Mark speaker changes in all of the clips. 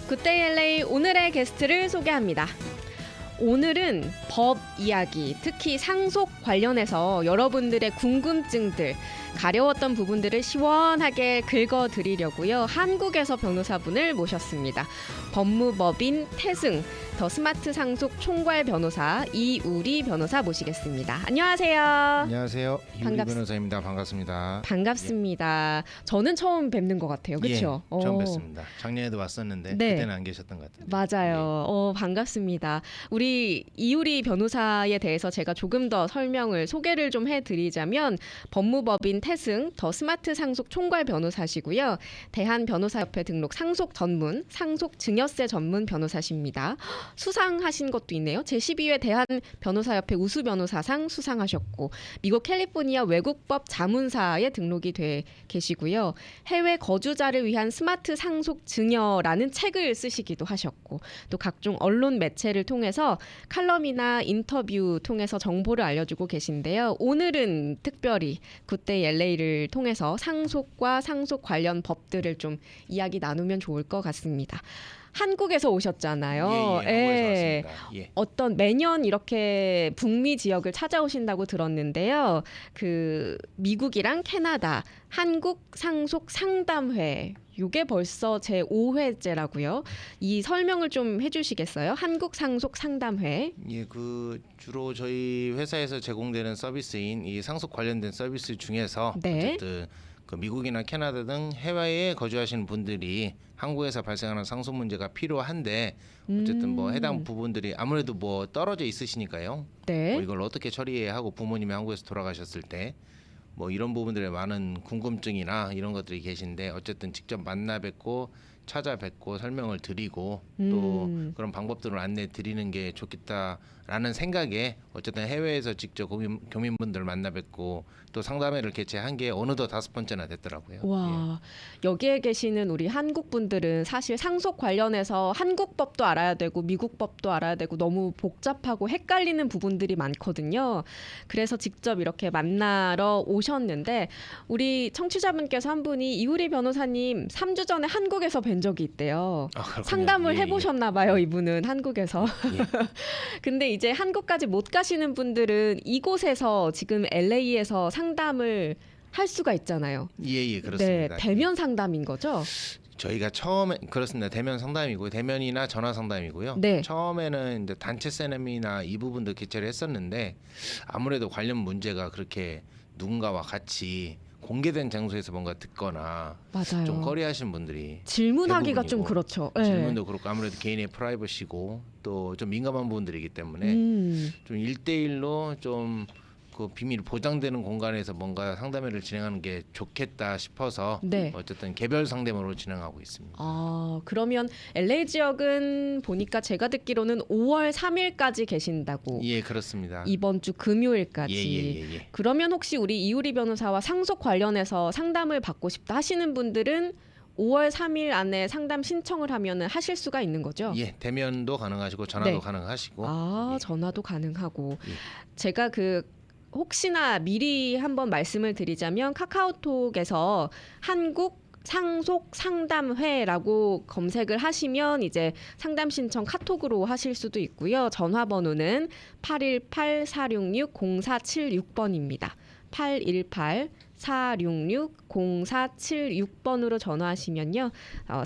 Speaker 1: 굿데이 LA 오늘의 게스트를 소개합니다. 오늘은 법 이야기, 특히 상속 관련해서 여러분들의 궁금증들, 가려웠던 부분들을 시원하게 긁어드리려고요. 한국에서 변호사분을 모셨습니다. 법무법인 태승, 더 스마트 상속 총괄 변호사 이우리 변호사 모시겠습니다. 안녕하세요.
Speaker 2: 안녕하세요. 이우리 변호사입니다. 반갑습니다.
Speaker 1: 반갑습니다. 저는 처음 뵙는 것 같아요. 그렇죠?
Speaker 2: 예, 처음 뵙습니다. 작년에도 왔었는데
Speaker 1: 네.
Speaker 2: 그때는 안 계셨던 것 같은데.
Speaker 1: 맞아요. 반갑습니다. 우리 이우리 변호사에 대해서 제가 조금 더 소개를 좀 해드리자면 법무법인 태승 더 스마트 상속 총괄 변호사시고요. 대한변호사협회 등록 상속 전문, 상속 증여세 전문 변호사십니다. 수상하신 것도 있네요. 제12회 대한변호사협회 우수변호사상 수상하셨고 미국 캘리포니아 외국법 자문사에 등록이 돼 계시고요. 해외 거주자를 위한 스마트 상속 증여라는 책을 쓰시기도 하셨고 또 각종 언론 매체를 통해서 칼럼이나 인터뷰 통해서 정보를 알려주고 계신데요. 오늘은 특별히 굿데이 LA를 통해서 상속과 상속 관련 법들을 좀 이야기 나누면 좋을 것 같습니다. 한국에서 오셨잖아요.
Speaker 2: 한국에서 왔습니다. 예.
Speaker 1: 어떤 매년 이렇게 북미 지역을 찾아오신다고 들었는데요. 그 미국이랑 캐나다 한국 상속 상담회 이게 벌써 제 5회째라고요. 이 설명을 좀 해주시겠어요? 한국 상속 상담회.
Speaker 2: 예, 주로 저희 회사에서 제공되는 서비스인 이 상속 관련된 서비스 중에서
Speaker 1: 네.
Speaker 2: 어쨌든 미국이나 캐나다 등 해외에 거주하시는 분들이 한국에서 발생하는 상속 문제가 필요한데 어쨌든 해당 부분들이 아무래도 떨어져 있으시니까요.
Speaker 1: 네.
Speaker 2: 이걸 어떻게 처리해야 하고 부모님이 한국에서 돌아가셨을 때 이런 부분들에 많은 궁금증이나 이런 것들이 계신데 어쨌든 직접 만나 뵙고 찾아뵙고 설명을 드리고 또 그런 방법들을 안내 드리는 게 좋겠다라는 생각에 어쨌든 해외에서 직접 교민분들 만나 뵙고 또 상담회를 개최한 게 어느덧 5번째나 됐더라고요.
Speaker 1: 와, 여기에 계시는 우리 한국 분들은 사실 상속 관련해서 한국 법도 알아야 되고 미국 법도 알아야 되고 너무 복잡하고 헷갈리는 부분들이 많거든요. 그래서 직접 이렇게 만나러 오셨는데 우리 청취자분께서 한 분이 이우리 변호사님 3주 전에 한국에서 뵌 적이 있대요. 상담을 해보셨나 봐요, 이분은 한국에서. 근데 이제 한국까지 못 가시는 분들은 이곳에서 지금 LA에서 상담을 할 수가 있잖아요.
Speaker 2: 예, 그렇습니다.
Speaker 1: 네, 대면 상담인 거죠?
Speaker 2: 저희가 처음에 그렇습니다. 대면 상담이고요. 대면이나 전화 상담이고요.
Speaker 1: 네.
Speaker 2: 처음에는 이제 단체 세미나 이 부분도 개최를 했었는데 아무래도 관련 문제가 그렇게 누군가와 같이 공개된 장소에서 뭔가 듣거나
Speaker 1: 맞아요.
Speaker 2: 좀 꺼려하시는 분들이
Speaker 1: 질문하기가 좀
Speaker 2: 대부분이고,
Speaker 1: 그렇죠. 네.
Speaker 2: 질문도 그렇고 아무래도 개인의 프라이버시고 또 좀 민감한 부분들이기 때문에 좀 1대1로 좀 그 비밀 보장되는 공간에서 뭔가 상담회를 진행하는 게 좋겠다 싶어서
Speaker 1: 네.
Speaker 2: 어쨌든 개별 상담으로 진행하고 있습니다.
Speaker 1: 그러면 LA 지역은 보니까 제가 듣기로는 5월 3일까지 계신다고.
Speaker 2: 예, 그렇습니다.
Speaker 1: 이번 주 금요일까지.
Speaker 2: 예.
Speaker 1: 그러면 혹시 우리 이우리 변호사와 상속 관련해서 상담을 받고 싶다 하시는 분들은 5월 3일 안에 상담 신청을 하면 하실 수가 있는 거죠?
Speaker 2: 예, 대면도 가능하시고 전화도
Speaker 1: 네.
Speaker 2: 가능하시고. 예.
Speaker 1: 전화도 가능하고.
Speaker 2: 예.
Speaker 1: 제가 혹시나 미리 한번 말씀을 드리자면 카카오톡에서 한국 상속 상담회라고 검색을 하시면 이제 상담 신청 카톡으로 하실 수도 있고요. 전화번호는 818-466-0476번입니다. 818-466-0476번으로 전화하시면요.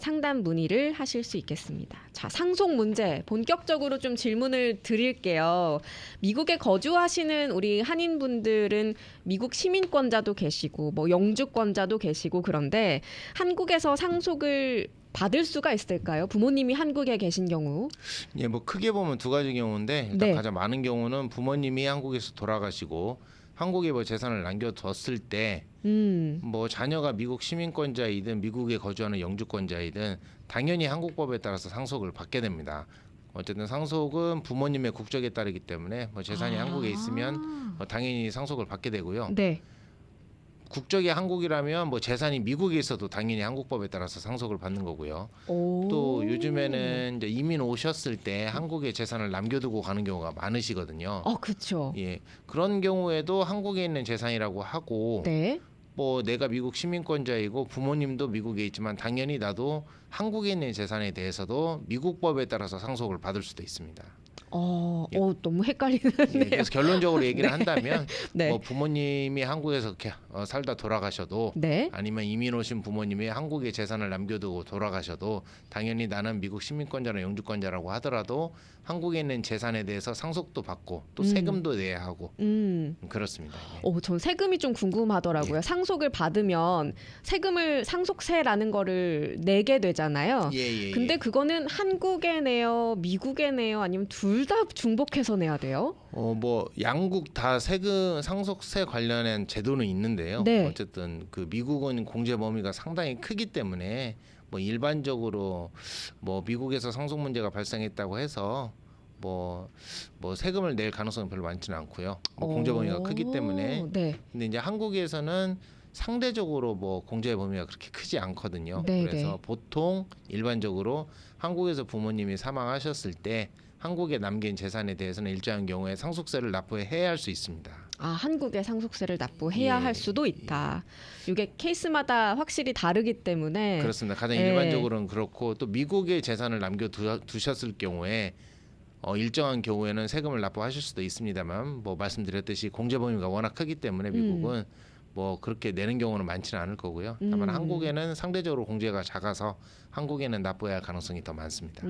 Speaker 1: 상담 문의를 하실 수 있겠습니다. 자, 상속 문제 본격적으로 좀 질문을 드릴게요. 미국에 거주하시는 우리 한인분들은 미국 시민권자도 계시고 영주권자도 계시고 그런데 한국에서 상속을 받을 수가 있을까요? 부모님이 한국에 계신 경우.
Speaker 2: 예, 크게 보면 두 가지 경우인데 일단
Speaker 1: 네.
Speaker 2: 가장 많은 경우는 부모님이 한국에서 돌아가시고 한국에 재산을 남겨뒀을 때 자녀가 미국 시민권자이든 미국에 거주하는 영주권자이든 당연히 한국법에 따라서 상속을 받게 됩니다. 어쨌든 상속은 부모님의 국적에 따르기 때문에 재산이 한국에 있으면 당연히 상속을 받게 되고요.
Speaker 1: 네.
Speaker 2: 국적이 한국이라면 재산이 미국에 있어도 당연히 한국법에 따라서 상속을 받는 거고요. 또 요즘에는 이제 이민 오셨을 때 한국에 재산을 남겨두고 가는 경우가 많으시거든요.
Speaker 1: 그렇죠.
Speaker 2: 예, 그런 경우에도 한국에 있는 재산이라고 하고
Speaker 1: 네.
Speaker 2: 뭐 내가 미국 시민권자이고 부모님도 미국에 있지만 당연히 나도 한국에 있는 재산에 대해서도 미국 법에 따라서 상속을 받을 수도 있습니다. 예.
Speaker 1: 너무
Speaker 2: 예,
Speaker 1: 헷갈리네요.
Speaker 2: 그래서 결론적으로 얘기를 한다면
Speaker 1: 네.
Speaker 2: 뭐 부모님이 한국에서 이렇게 살다 돌아가셔도
Speaker 1: 네.
Speaker 2: 아니면 이민 오신 부모님이 한국에 재산을 남겨두고 돌아가셔도 당연히 나는 미국 시민권자나 영주권자라고 하더라도 한국에 있는 재산에 대해서 상속도 받고 또 세금도 내야 하고 그렇습니다. 예.
Speaker 1: 전 세금이 좀 궁금하더라고요. 상속을 받으면 세금을 상속세라는 거를 내게 되잖아요.
Speaker 2: 예.
Speaker 1: 근데 그거는 한국에 내요, 미국에 내요, 아니면 둘 다 중복해서 내야 돼요?
Speaker 2: 뭐 양국 다 세금 상속세 관련한 제도는 있는데요.
Speaker 1: 네.
Speaker 2: 어쨌든 그 미국은 공제 범위가 상당히 크기 때문에 뭐 일반적으로 뭐 미국에서 상속 문제가 발생했다고 해서 뭐 세금을 낼 가능성은 별로 많지는 않고요. 뭐 공제 범위가 크기 때문에.
Speaker 1: 네.
Speaker 2: 근데 이제 한국에서는 상대적으로 뭐 공제 범위가 그렇게 크지 않거든요.
Speaker 1: 네,
Speaker 2: 그래서
Speaker 1: 네.
Speaker 2: 보통 일반적으로 한국에서 부모님이 사망하셨을 때 한국에 남긴 재산에 대해서는 일정한 경우에 상속세를 납부해야 할 수 있습니다.
Speaker 1: 한국에 상속세를 납부해야
Speaker 2: 예,
Speaker 1: 할 수도 있다. 이게 케이스마다 확실히 다르기 때문에
Speaker 2: 그렇습니다. 가장
Speaker 1: 예.
Speaker 2: 일반적으로는 그렇고 또 미국에 재산을 남겨두셨을 경우에 일정한 경우에는 세금을 납부하실 수도 있습니다만 뭐 말씀드렸듯이 공제 범위가 워낙 크기 때문에 미국은 뭐 그렇게 내는 경우는 많지는 않을 거고요. 다만 한국에는 상대적으로 공제가 작아서 한국에는 납부해야 할 가능성이 더 많습니다.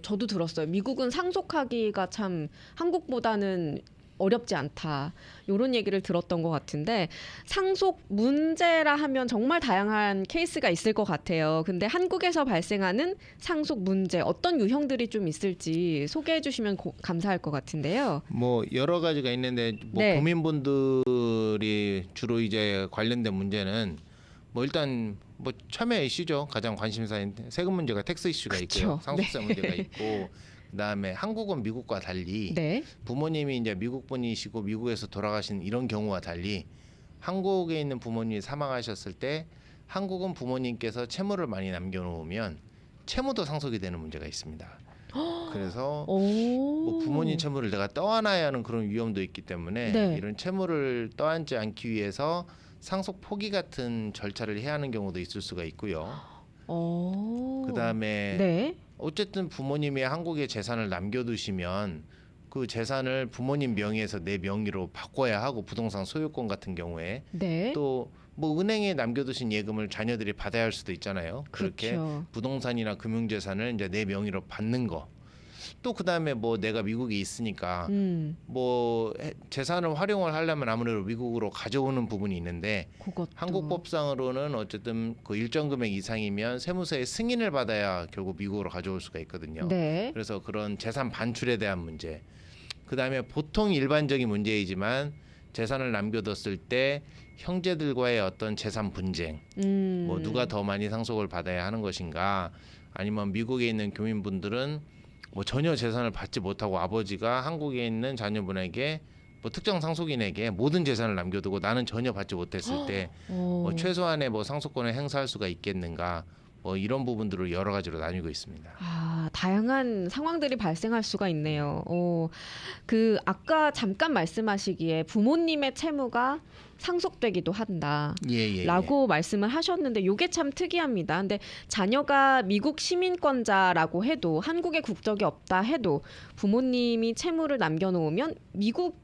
Speaker 1: 저도 들었어요. 미국은 상속하기가 참 한국보다는 어렵지 않다. 이런 얘기를 들었던 것 같은데 상속 문제라 하면 정말 다양한 케이스가 있을 것 같아요. 근데 한국에서 발생하는 상속 문제 어떤 유형들이 좀 있을지 소개해 주시면 감사할 것 같은데요.
Speaker 2: 뭐 여러 가지가 있는데 뭐
Speaker 1: 네.
Speaker 2: 국민분들이 주로 이제 관련된 문제는 뭐 일단 뭐 참여 이슈죠. 가장 관심사인 세금 문제가 텍스 이슈가 있고요.
Speaker 1: 그쵸.
Speaker 2: 상속세 문제가 있고 그다음에 한국은 미국과 달리
Speaker 1: 네.
Speaker 2: 부모님이 이제 미국 분이시고 미국에서 돌아가신 이런 경우와 달리 한국에 있는 부모님이 사망하셨을 때 한국은 부모님께서 채무를 많이 남겨놓으면 채무도 상속이 되는 문제가 있습니다. 그래서 뭐 부모님 채무를 내가 떠안아야 하는 그런 위험도 있기 때문에
Speaker 1: 네.
Speaker 2: 이런 채무를 떠안지 않기 위해서 상속 포기 같은 절차를 해야 하는 경우도 있을 수가 있고요. 그다음에
Speaker 1: 네.
Speaker 2: 어쨌든 부모님이 한국에 재산을 남겨두시면 그 재산을 부모님 명의에서 내 명의로 바꿔야 하고 부동산 소유권 같은 경우에
Speaker 1: 네.
Speaker 2: 또 뭐 은행에 남겨두신 예금을 자녀들이 받아야 할 수도 있잖아요. 그렇게
Speaker 1: 그렇죠.
Speaker 2: 부동산이나 금융재산을 이제 내 명의로 받는 거. 또 그다음에 뭐 내가 미국에 있으니까 뭐 재산을 활용을 하려면 아무래도 미국으로 가져오는 부분이 있는데
Speaker 1: 그것도.
Speaker 2: 한국 법상으로는 어쨌든 그 일정 금액 이상이면 세무서의 승인을 받아야 결국 미국으로 가져올 수가 있거든요.
Speaker 1: 네.
Speaker 2: 그래서 그런 재산 반출에 대한 문제. 그다음에 보통 일반적인 문제이지만 재산을 남겨뒀을 때 형제들과의 어떤 재산 분쟁, 뭐 누가 더 많이 상속을 받아야 하는 것인가, 아니면 미국에 있는 교민분들은 뭐 전혀 재산을 받지 못하고 아버지가 한국에 있는 자녀분에게 뭐 특정 상속인에게 모든 재산을 남겨두고 나는 전혀 받지 못했을 때 뭐 최소한의 뭐 상속권을 행사할 수가 있겠는가, 뭐 이런 부분들을 여러 가지로 나뉘고 있습니다.
Speaker 1: 다양한 상황들이 발생할 수가 있네요. 그 아까 잠깐 말씀하시기에 부모님의 채무가 상속되기도 한다. 라고 말씀을 하셨는데 이게 참 특이합니다. 근데 자녀가 미국 시민권자라고 해도 한국에 국적이 없다 해도 부모님이 채무를 남겨놓으면 미국에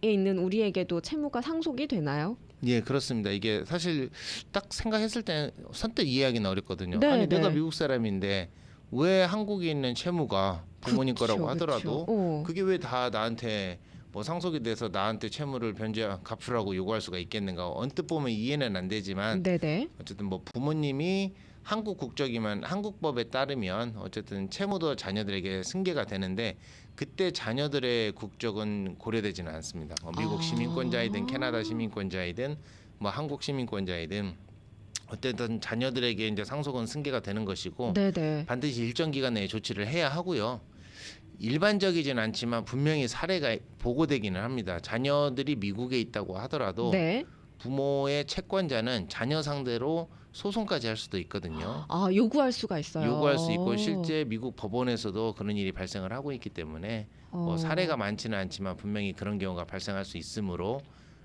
Speaker 1: 있는 우리에게도 채무가 상속이 되나요?
Speaker 2: 예, 그렇습니다. 이게 사실 딱 생각했을 때 선뜻 이해하기는 어렵거든요.
Speaker 1: 네,
Speaker 2: 아니 내가
Speaker 1: 네.
Speaker 2: 미국 사람인데 왜 한국에 있는 채무가 부모님
Speaker 1: 그쵸,
Speaker 2: 거라고 하더라도
Speaker 1: 그쵸.
Speaker 2: 그게 왜 다 나한테 뭐 상속이 돼서 나한테 채무를 갚으라고 요구할 수가 있겠는가. 언뜻 보면 이해는 안 되지만
Speaker 1: 네네.
Speaker 2: 어쨌든 뭐 부모님이 한국 국적이면 한국법에 따르면 어쨌든 채무도 자녀들에게 승계가 되는데 그때 자녀들의 국적은 고려되지는 않습니다. 뭐 미국 시민권자이든 캐나다 시민권자이든 뭐 한국 시민권자이든 어쨌든 자녀들에게 이제 상속은 승계가 되는 것이고
Speaker 1: 네네.
Speaker 2: 반드시 일정 기간 내에 조치를 해야 하고요. 일반적이진 않지만 분명히 사례가 보고되기는 합니다. 자녀들이 미국에 있다고 하더라도
Speaker 1: 네.
Speaker 2: 부모의 채권자는 자녀 상대로 소송까지 할 수도 있거든요.
Speaker 1: 요구할 수가 있어요.
Speaker 2: 요구할 수 있고 실제 미국 법원에서도 그런 일이 발생을 하고 있기 때문에 뭐 사례가 많지는 않지만 분명히 그런 경우가 발생할 수 있으므로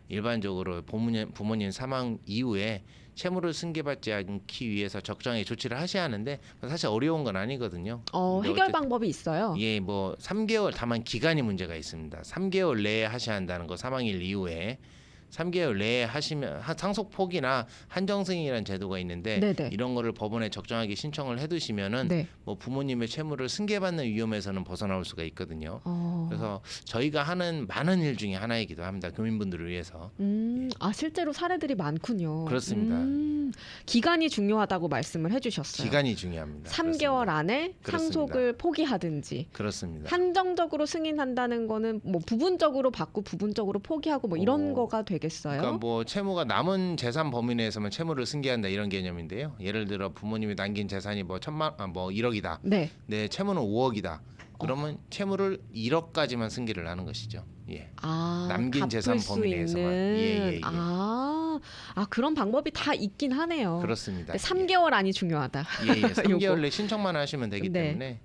Speaker 2: 일반적으로 부모님 사망 이후에 채무를 승계받지 않기 위해서 적정하게 조치를 하셔야 하는데 사실 어려운 건 아니거든요. 근데
Speaker 1: 해결 방법이 있어요.
Speaker 2: 예, 뭐 3개월 다만 기간이 문제가 있습니다. 3개월 내에 하셔야 한다는 거 사망일 이후에 3개월 내에 하시면 상속 포기나 한정 승인이라는 제도가 있는데
Speaker 1: 네네.
Speaker 2: 이런 거를 법원에 적정하게 신청을 해두시면은
Speaker 1: 네.
Speaker 2: 뭐 부모님의 채무를 승계받는 위험에서는 벗어나올 수가 있거든요. 그래서 저희가 하는 많은 일 중에 하나이기도 합니다. 교민분들을 위해서.
Speaker 1: 실제로 사례들이 많군요.
Speaker 2: 그렇습니다.
Speaker 1: 기간이 중요하다고 말씀을 해주셨어요.
Speaker 2: 기간이 중요합니다.
Speaker 1: 3개월 안에
Speaker 2: 그렇습니다.
Speaker 1: 상속을 포기하든지
Speaker 2: 그렇습니다.
Speaker 1: 한정적으로 승인한다는 거는 뭐 부분적으로 받고 부분적으로 포기하고 뭐 이런 거가 되겠어요.
Speaker 2: 그러니까 뭐 채무가 남은 재산 범위 내에서만 채무를 승계한다 이런 개념인데요. 예를 들어 부모님이 남긴 재산이 뭐 1억이다.
Speaker 1: 네.
Speaker 2: 내 채무는 5억이다. 그러면 채무를 1억까지만 승계를 하는 것이죠. 예. 남긴 재산
Speaker 1: 갚을 수
Speaker 2: 범위 내에서만.
Speaker 1: 있는.
Speaker 2: 예.
Speaker 1: 그런 방법이 다 있긴 하네요.
Speaker 2: 그렇습니다.
Speaker 1: 3개월 안이 중요하다.
Speaker 2: 예. 3개월
Speaker 1: 요거.
Speaker 2: 내 신청만 하시면 되기
Speaker 1: 네.
Speaker 2: 때문에.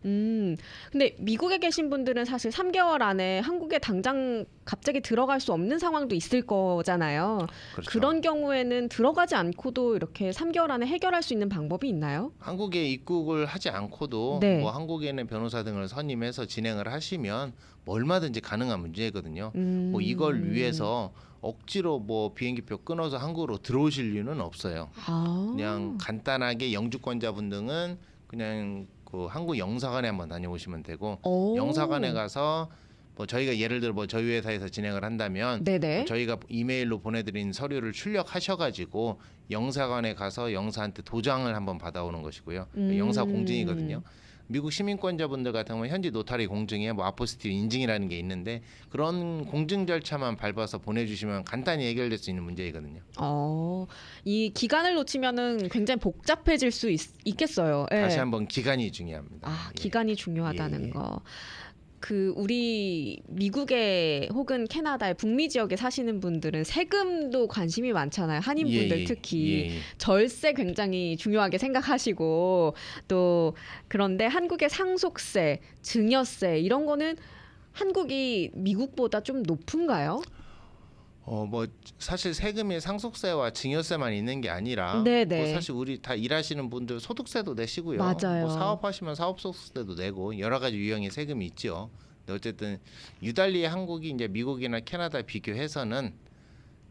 Speaker 1: 근데 미국에 계신 분들은 사실 3개월 안에 한국에 당장 갑자기 들어갈 수 없는 상황도 있을 거잖아요.
Speaker 2: 그렇죠.
Speaker 1: 그런 경우에는 들어가지 않고도 이렇게 3개월 안에 해결할 수 있는 방법이 있나요?
Speaker 2: 한국에 입국을 하지 않고도
Speaker 1: 네.
Speaker 2: 뭐 한국에 있는 변호사 등을 선임해서 진행을 하시면 뭐 얼마든지 가능한 문제거든요. 뭐 이걸 위해서 억지로 뭐 비행기표 끊어서 한국으로 들어오실 이유는 없어요. 그냥 간단하게 영주권자분 등은 그냥 그 한국 영사관에 한번 다녀오시면 되고 영사관에 가서 뭐 저희가 예를 들어 뭐 저희 회사에서 진행을 한다면
Speaker 1: 네네.
Speaker 2: 저희가 이메일로 보내드린 서류를 출력하셔가지고 영사관에 가서 영사한테 도장을 한번 받아오는 것이고요. 영사 공증이거든요. 미국 시민권자분들 같은 경우는 현지 노타리 공증에 뭐 아포스티브 인증이라는 게 있는데 그런 공증 절차만 밟아서 보내주시면 간단히 해결될 수 있는 문제이거든요.
Speaker 1: 이 기간을 놓치면은 굉장히 복잡해질 수 있겠어요. 예.
Speaker 2: 다시 한번 기간이 중요합니다. 예.
Speaker 1: 기간이 중요하다는 거. 우리 미국에 혹은 캐나다의 북미 지역에 사시는 분들은 세금도 관심이 많잖아요. 한인분들 특히 절세 굉장히 중요하게 생각하시고 또 그런데 한국의 상속세, 증여세 이런 거는 한국이 미국보다 좀 높은가요?
Speaker 2: 뭐 사실 세금이 상속세와 증여세만 있는 게 아니라
Speaker 1: 네네.
Speaker 2: 뭐 사실 우리 다 일하시는 분들 소득세도 내시고요.
Speaker 1: 맞아요.
Speaker 2: 뭐 사업하시면 사업소득세도 내고 여러 가지 유형의 세금이 있죠. 근데 어쨌든 유달리 한국이 이제 미국이나 캐나다 비교해서는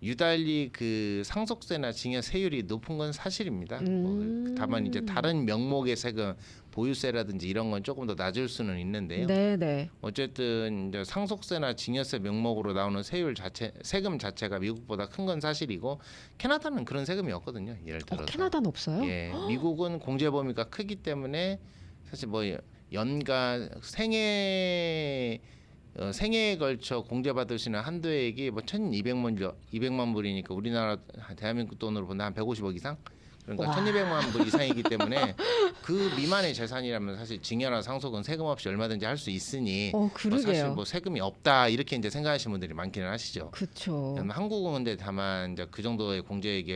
Speaker 2: 유달리 그 상속세나 증여세율이 높은 건 사실입니다. 뭐 다만 이제 다른 명목의 세금, 보유세라든지 이런 건 조금 더 낮을 수는 있는데요.
Speaker 1: 네네.
Speaker 2: 어쨌든 이제 상속세나 증여세 명목으로 나오는 세금 자체가 미국보다 큰 건 사실이고 캐나다는 그런 세금이 없거든요. 예를 들어서.
Speaker 1: 캐나다는 없어요?
Speaker 2: 예, 미국은 공제 범위가 크기 때문에 사실 뭐 연간 생애에 걸쳐 공제받을 수 있는 한도액이 뭐 1,200만 불이니까 우리나라 대한민국 돈으로 본다 한 150억 이상? 그러니까 1,200만 불 이상이기 때문에 그 미만의 재산이라면 사실 증여나 상속은 세금 없이 얼마든지 할 수 있으니
Speaker 1: 그러게요.
Speaker 2: 사실 뭐 세금이 없다 이렇게 이제 생각하시는 분들이 많기는 하시죠.
Speaker 1: 그렇죠.
Speaker 2: 한국은 근데 다만 이제 그 정도의 공제액이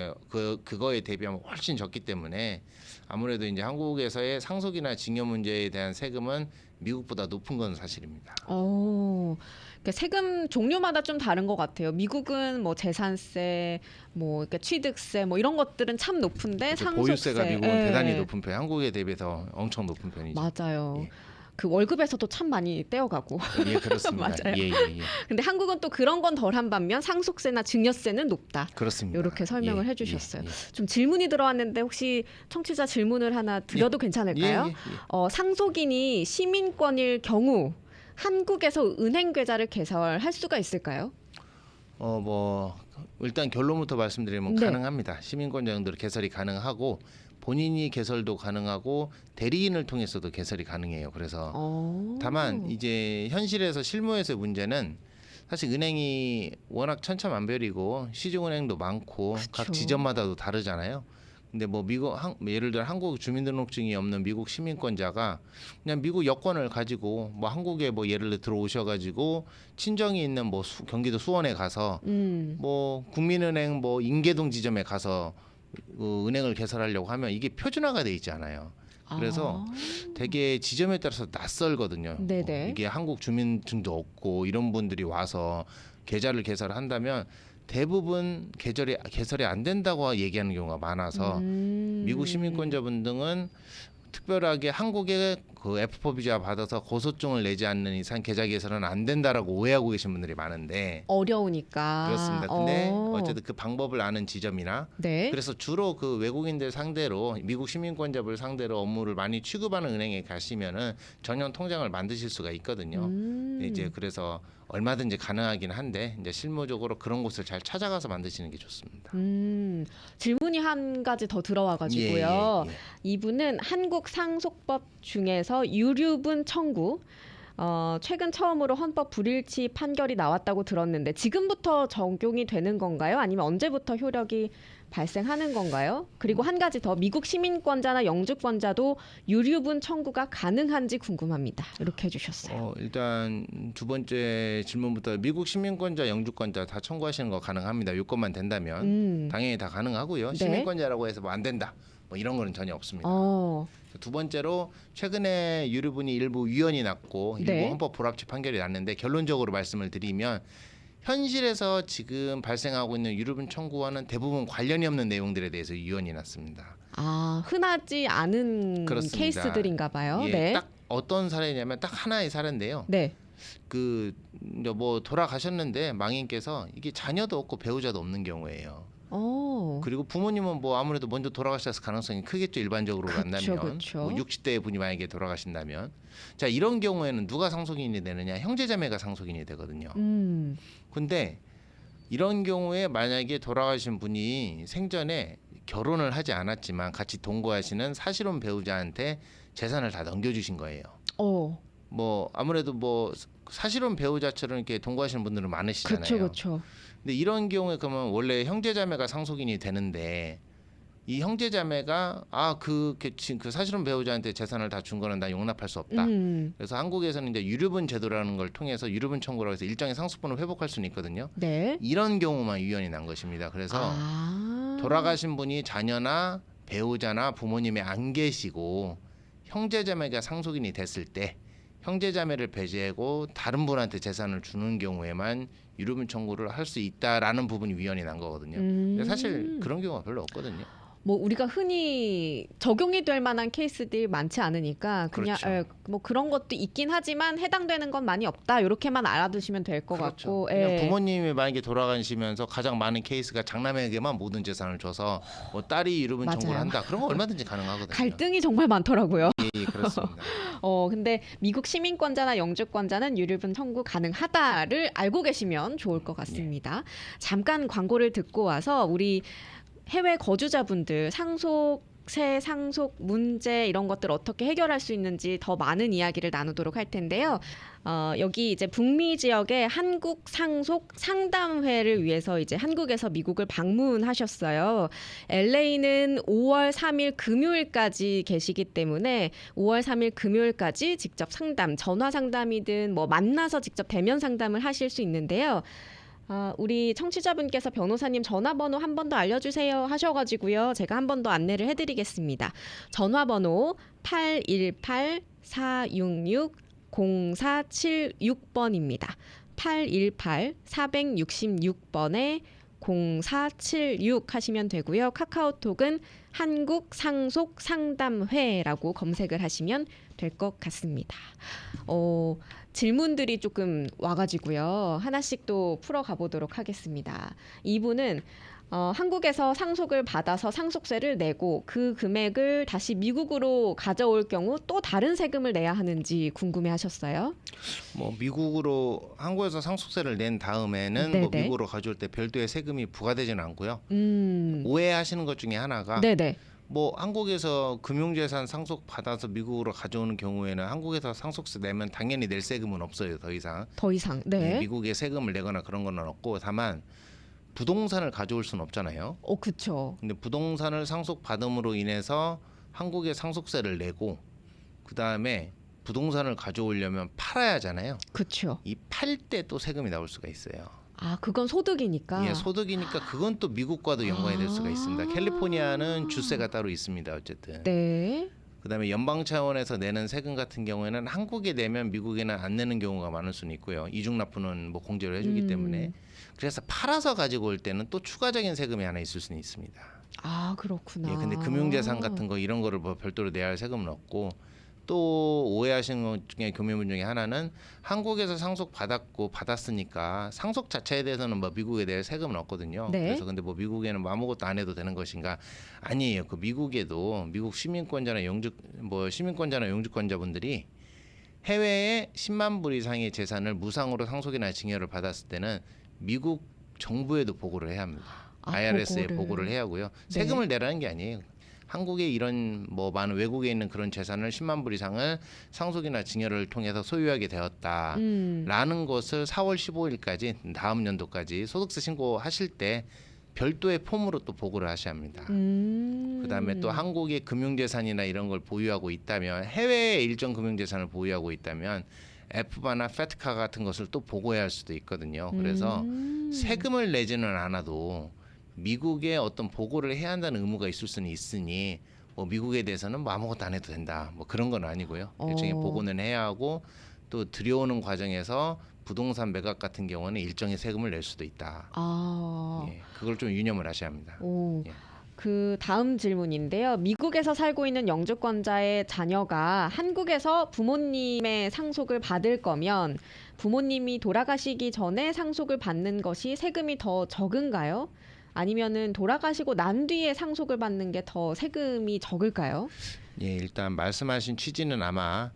Speaker 2: 그거에 대비하면 훨씬 적기 때문에 아무래도 이제 한국에서의 상속이나 증여 문제에 대한 세금은 미국보다 높은 건 사실입니다.
Speaker 1: 그러니까 세금 종류마다 좀 다른 것 같아요. 미국은 뭐 재산세, 뭐 그러니까 취득세, 뭐 이런 것들은 참 높은데
Speaker 2: 그렇죠.
Speaker 1: 상속세,
Speaker 2: 보유세가 미국은 대단히 높은 편, 한국에 대비해서 엄청 높은 편이죠.
Speaker 1: 맞아요.
Speaker 2: 예.
Speaker 1: 그 월급에서도 참 많이 떼어가고.
Speaker 2: 예, 그렇습니다.
Speaker 1: 맞아요.
Speaker 2: 예.
Speaker 1: 근데 한국은 또 그런 건 덜한 반면 상속세나 증여세는 높다.
Speaker 2: 그렇습니다.
Speaker 1: 이렇게 설명을 해주셨어요.
Speaker 2: 예.
Speaker 1: 좀 질문이 들어왔는데 혹시 청취자 질문을 하나 드려도 괜찮을까요? 상속인이 시민권일 경우 한국에서 은행 계좌를 개설할 수가 있을까요?
Speaker 2: 뭐 일단 결론부터 말씀드리면
Speaker 1: 네.
Speaker 2: 가능합니다. 시민권자들은 개설이 가능하고 본인이 개설도 가능하고 대리인을 통해서도 개설이 가능해요. 그래서 다만 이제 현실에서 실무에서의 문제는 사실 은행이 워낙 천차만별이고 시중은행도 많고 각 지점마다도 다르잖아요. 근데 뭐 예를 들어 한국 주민등록증이 없는 미국 시민권자가 그냥 미국 여권을 가지고 뭐 한국에 뭐 예를 들어 들어오셔가지고 친정이 있는 뭐 경기도 수원에 가서 뭐 국민은행 뭐 인계동 지점에 가서 은행을 개설하려고 하면 이게 표준화가 돼 있지 않아요. 그래서 되게 지점에 따라서 낯설거든요.
Speaker 1: 네네.
Speaker 2: 이게 한국 주민증도 없고 이런 분들이 와서 계좌를 개설한다면 대부분 개설이 안 된다고 얘기하는 경우가 많아서 미국 시민권자분 등은 특별하게 한국에 그 F4 비자 받아서 고소증을 내지 않는 이상 계좌 개설은 안 된다라고 오해하고 계신 분들이 많은데
Speaker 1: 어려우니까.
Speaker 2: 그렇습니다. 근데 어쨌든 그 방법을 아는 지점이나
Speaker 1: 네.
Speaker 2: 그래서 주로 그 외국인들 상대로 미국 시민권자들 상대로 업무를 많이 취급하는 은행에 가시면은 전용 통장을 만드실 수가 있거든요. 이제 그래서 얼마든지 가능하긴 한데 이제 실무적으로 그런 곳을 잘 찾아가서 만드시는 게 좋습니다.
Speaker 1: 질문이 한 가지 더 들어와가지고요.
Speaker 2: 예.
Speaker 1: 이분은 한국 상속법 중에서 유류분 청구. 최근 처음으로 헌법 불일치 판결이 나왔다고 들었는데 지금부터 적용이 되는 건가요? 아니면 언제부터 효력이 발생하는 건가요? 그리고 한 가지 더 미국 시민권자나 영주권자도 유류분 청구가 가능한지 궁금합니다. 이렇게 해주셨어요.
Speaker 2: 일단 두 번째 질문부터 미국 시민권자, 영주권자 다 청구하시는 거 가능합니다. 요건만 된다면 당연히 다 가능하고요.
Speaker 1: 네.
Speaker 2: 시민권자라고 해서 뭐 안 된다. 뭐 이런 거는 전혀 없습니다. 두 번째로 최근에 유류분이 일부 위헌이 났고 일부
Speaker 1: 네.
Speaker 2: 헌법 불합치 판결이 났는데 결론적으로 말씀을 드리면 현실에서 지금 발생하고 있는 유류분 청구와는 대부분 관련이 없는 내용들에 대해서 위헌이 났습니다.
Speaker 1: 흔하지 않은
Speaker 2: 그렇습니다.
Speaker 1: 케이스들인가 봐요.
Speaker 2: 예,
Speaker 1: 네.
Speaker 2: 딱 어떤 사례냐면 딱 하나의 사례인데요.
Speaker 1: 네.
Speaker 2: 그 뭐 돌아가셨는데 망인께서 이게 자녀도 없고 배우자도 없는 경우예요. 그리고 부모님은 뭐 아무래도 먼저 돌아가셨을 가능성이 크겠죠. 일반적으로 만나면 뭐 60대 분이 만약에 돌아가신다면 자 이런 경우에는 누가 상속인이 되느냐 형제자매가 상속인이 되거든요. 근데 이런 경우에 만약에 돌아가신 분이 생전에 결혼을 하지 않았지만 같이 동거하시는 사실혼 배우자한테 재산을 다 넘겨주신 거예요. 뭐 아무래도 뭐 사실혼 배우자처럼 이렇게 동거하시는 분들은 많으시잖아요.
Speaker 1: 그렇죠.
Speaker 2: 근데 이런 경우에 그러면 원래 형제자매가 상속인이 되는데 이 형제자매가 그 사실혼 배우자한테 재산을 다 준 거는 나 용납할 수 없다. 그래서 한국에서는 이제 유류분 제도라는 걸 통해서 유류분 청구라고 해서 일정의 상속분을 회복할 수는 있거든요.
Speaker 1: 네.
Speaker 2: 이런 경우만 위헌이 난 것입니다. 그래서 돌아가신 분이 자녀나 배우자나 부모님이 안 계시고 형제자매가 상속인이 됐을 때 형제자매를 배제하고 다른 분한테 재산을 주는 경우에만 유류분 청구를 할 수 있다라는 부분이 위헌이 난 거거든요. 근데 사실 그런 경우가 별로 없거든요.
Speaker 1: 뭐 우리가 흔히 적용이 될 만한 케이스들이 많지 않으니까 그냥
Speaker 2: 그렇죠.
Speaker 1: 뭐 그런 것도 있긴 하지만 해당되는 건 많이 없다. 이렇게만 알아두시면 될 것
Speaker 2: 그렇죠.
Speaker 1: 같고.
Speaker 2: 그냥 부모님이 만약에 돌아가시면서 가장 많은 케이스가 장남에게만 모든 재산을 줘서 뭐 딸이 유류분
Speaker 1: 맞아요.
Speaker 2: 청구를 한다. 그런 거 얼마든지 가능하거든요.
Speaker 1: 갈등이 정말 많더라고요.
Speaker 2: 예, 그렇습니다.
Speaker 1: 근데 미국 시민권자나 영주권자는 유류분 청구 가능하다를 알고 계시면 좋을 것 같습니다. 잠깐 광고를 듣고 와서 우리 해외 거주자분들 상속세 상속 문제 이런 것들 어떻게 해결할 수 있는지 더 많은 이야기를 나누도록 할 텐데요. 여기 이제 북미 지역의 한국 상속 상담회를 위해서 이제 한국에서 미국을 방문하셨어요. LA는 5월 3일 금요일까지 계시기 때문에 5월 3일 금요일까지 직접 상담, 전화 상담이든 뭐 만나서 직접 대면 상담을 하실 수 있는데요. 우리 청취자분께서 변호사님 전화번호 한 번 더 알려주세요 하셔가지고요. 제가 한 번 더 안내를 해드리겠습니다. 전화번호 818-466-0476번입니다. 818-466번에 0476 하시면 되고요. 카카오톡은 한국상속상담회라고 검색을 하시면 될 것 같습니다. 질문들이 조금 와가지고요. 하나씩 또 풀어가 보도록 하겠습니다. 이분은 한국에서 상속을 받아서 상속세를 내고 그 금액을 다시 미국으로 가져올 경우 또 다른 세금을 내야 하는지 궁금해하셨어요.
Speaker 2: 뭐 미국으로 한국에서 상속세를 낸 다음에는 뭐
Speaker 1: 네네.
Speaker 2: 미국으로 가져올 때 별도의 세금이 부과되지는 않고요. 오해하시는 것 중에 하나가
Speaker 1: 네네.
Speaker 2: 뭐 한국에서 금융재산 상속 받아서 미국으로 가져오는 경우에는 한국에서 상속세 내면 당연히 낼 세금은 없어요. 더 이상.
Speaker 1: 더 이상. 네.
Speaker 2: 미국에 세금을 내거나 그런 건 없고 다만 부동산을 가져올 수는 없잖아요.
Speaker 1: 그렇죠.
Speaker 2: 근데 부동산을 상속받음으로 인해서 한국에 상속세를 내고 그다음에 부동산을 가져오려면 팔아야 하잖아요.
Speaker 1: 그렇죠.
Speaker 2: 이 팔 때 또 세금이 나올 수가 있어요.
Speaker 1: 그건 소득이니까.
Speaker 2: 예, 소득이니까 그건 또 미국과도 연관이 될 수가 있습니다. 캘리포니아는 주세가 따로 있습니다. 어쨌든.
Speaker 1: 네.
Speaker 2: 그다음에 연방 차원에서 내는 세금 같은 경우에는 한국에 내면 미국에는 안 내는 경우가 많을 수는 있고요. 이중 납부는 뭐 공제를 해주기 때문에 그래서 팔아서 가지고 올 때는 또 추가적인 세금이 하나 있을 수는 있습니다.
Speaker 1: 아, 그렇구나.
Speaker 2: 예, 근데 금융자산 같은 거 이런 거를 뭐 별도로 내야 할 세금은 없고 또 오해하시는 것 중에 교묘문 중에 하나는 한국에서 상속 받았으니까 상속 자체에 대해서는 뭐 미국에 대해 세금은 없거든요.
Speaker 1: 네.
Speaker 2: 그래서 근데 뭐 미국에는 뭐 아무것도 안 해도 되는 것인가? 아니에요. 그 미국에도 미국 시민권자나 영주권자분들이 해외에 10만 불 이상의 재산을 무상으로 상속이나 증여를 받았을 때는 미국 정부에도 보고를 해야 합니다.
Speaker 1: 아,
Speaker 2: IRS에 보고를 해야 하고요.
Speaker 1: 네.
Speaker 2: 세금을 내라는 게 아니에요. 한국에 이런 뭐 많은 외국에 있는 그런 재산을 10만 불 이상을 상속이나 증여를 통해서 소유하게 되었다라는 것을 4월 15일까지 다음 연도까지 소득세 신고하실 때 별도의 폼으로 또 보고를 하셔야 합니다. 그다음에 또 한국의 금융재산이나 이런 걸 보유하고 있다면 해외에 일정 금융재산을 보유하고 있다면 F바나 페트카 같은 것을 또 보고해야 할 수도 있거든요. 그래서 세금을 내지는 않아도 미국에 어떤 보고를 해야 한다는 의무가 있을 수는 있으니 뭐 미국에 대해서는 뭐 아무것도 안 해도 된다. 뭐 그런 건 아니고요. 일종의 보고는 해야 하고 또 들여오는 과정에서 부동산 매각 같은 경우는 일정의 세금을 낼 수도 있다. 예, 그걸 좀 유념을 하셔야 합니다. 예.
Speaker 1: 그 다음 질문인데요. 미국에서 살고 있는 영주권자의 자녀가 한국에서 부모님의 상속을 받을 거면 부모님이 돌아가시기 전에 상속을 받는 것이 세금이 더 적은가요? 아니면은 돌아가시고 난 뒤에 상속을 받는 게 더 세금이 적을까요?
Speaker 2: 예, 일단 말씀하신 취지는 아마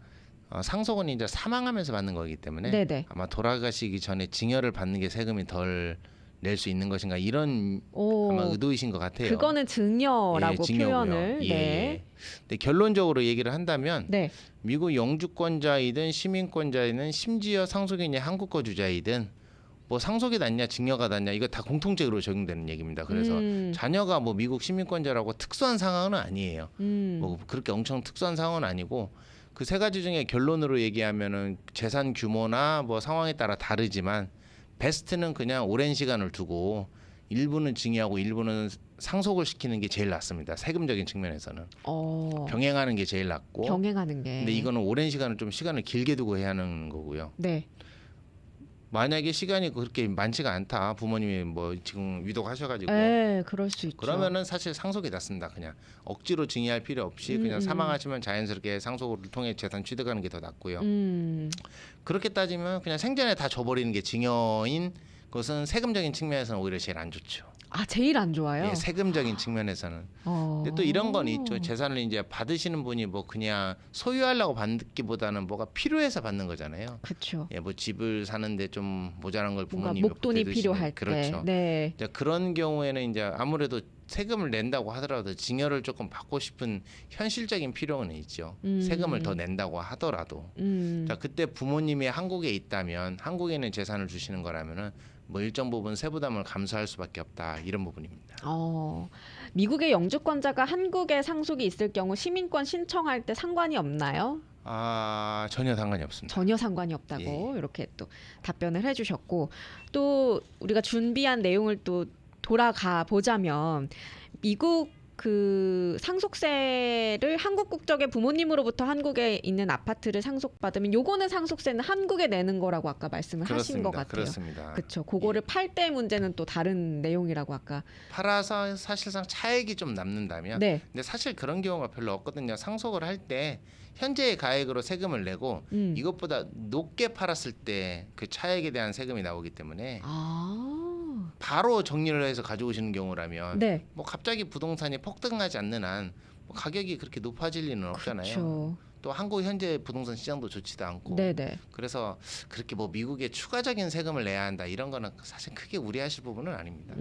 Speaker 2: 상속은 이제 사망하면서 받는 거기 때문에
Speaker 1: 네네.
Speaker 2: 아마 돌아가시기 전에 증여를 받는 게 세금이 덜 낼 수 있는 것인가 이런 아마 의도이신 것 같아요.
Speaker 1: 그거는 증여라고
Speaker 2: 증여고요.
Speaker 1: 표현을.
Speaker 2: 예,
Speaker 1: 네.
Speaker 2: 예. 근데 결론적으로 얘기를 한다면
Speaker 1: 네.
Speaker 2: 미국 영주권자이든 시민권자이든 심지어 상속인이 한국 거주자이든 뭐 상속이 낫냐 증여가 낫냐 이거 다 공통적으로 적용되는 얘기입니다. 그래서 자녀가 뭐 미국 시민권자라고 특수한 상황은 아니에요. 뭐 그렇게 엄청 특수한 상황은 아니고 그 세 가지 중에 결론으로 얘기하면은 재산 규모나 뭐 상황에 따라 다르지만 베스트는 그냥 오랜 시간을 두고 일부는 증여하고 일부는 상속을 시키는 게 제일 낫습니다. 세금적인 측면에서는 병행하는 게 제일 낫고.
Speaker 1: 병행하는 게.
Speaker 2: 근데 이거는 오랜 시간을 좀 시간을 길게 두고 해야 하는 거고요.
Speaker 1: 네.
Speaker 2: 만약에 시간이 그렇게 많지가 않다. 부모님이 뭐 지금 위독하셔가지고.
Speaker 1: 네, 그럴 수 있죠.
Speaker 2: 그러면은 사실 상속이 낫습니다. 그냥 억지로 증여할 필요 없이 그냥 사망하시면 자연스럽게 상속을 통해 재산 취득하는 게 더 낫고요. 그렇게 따지면 그냥 생전에 다 줘버리는 게 증여인 것은 세금적인 측면에서는 오히려 제일 안 좋죠.
Speaker 1: 아, 제일 안 좋아요?
Speaker 2: 예, 세금적인 측면에서는. 근데 또 이런 건 있죠. 재산을 이제 받으시는 분이 뭐 그냥 소유하려고 받기보다는 뭐가 필요해서 받는 거잖아요.
Speaker 1: 그렇죠.
Speaker 2: 예, 뭐 집을 사는데 좀 모자란 걸
Speaker 1: 뭔가
Speaker 2: 부모님이
Speaker 1: 목돈이
Speaker 2: 보태주시는,
Speaker 1: 필요할 때.
Speaker 2: 그렇죠.
Speaker 1: 네.
Speaker 2: 이제 그런 경우에는 이제 아무래도 세금을 낸다고 하더라도 증여를 조금 받고 싶은 현실적인 필요는 있죠. 세금을 더 낸다고 하더라도. 자, 그때 부모님이 한국에 있다면 한국에 있는 재산을 주시는 거라면은 뭐 일정 부분 세부담을 감수할 수밖에 없다 이런 부분입니다.
Speaker 1: 미국의 영주권자가 한국에 상속이 있을 경우 시민권 신청할 때 상관이 없나요?
Speaker 2: 아, 전혀 상관이 없습니다.
Speaker 1: 전혀 상관이 없다고 이렇게 또 답변을 해주셨고, 또 우리가 준비한 내용을 또 돌아가 보자면 미국 그 상속세를 한국 국적의 부모님으로부터 한국에 있는 아파트를 상속받으면 요거는 상속세는 한국에 내는 거라고 아까 말씀을 하신 것 같아요.
Speaker 2: 그렇습니다.
Speaker 1: 그렇죠. 그거를 팔 때 문제는 또 다른 내용이라고 아까.
Speaker 2: 팔아서 사실상 차액이 좀 남는다면.
Speaker 1: 네.
Speaker 2: 근데 사실 그런 경우가 별로 없거든요. 상속을 할 때 현재의 가액으로 세금을 내고 이것보다 높게 팔았을 때 그 차액에 대한 세금이 나오기 때문에 바로 정리를 해서 가져오시는 경우라면
Speaker 1: 네.
Speaker 2: 뭐 갑자기 부동산이 폭등하지 않는 한 뭐 가격이 그렇게 높아질 리는 없잖아요.
Speaker 1: 그렇죠.
Speaker 2: 또 한국 현재 부동산 시장도 좋지도 않고.
Speaker 1: 네네.
Speaker 2: 그래서 그렇게 뭐 미국에 추가적인 세금을 내야 한다 이런 거는 사실 크게 우려하실 부분은 아닙니다.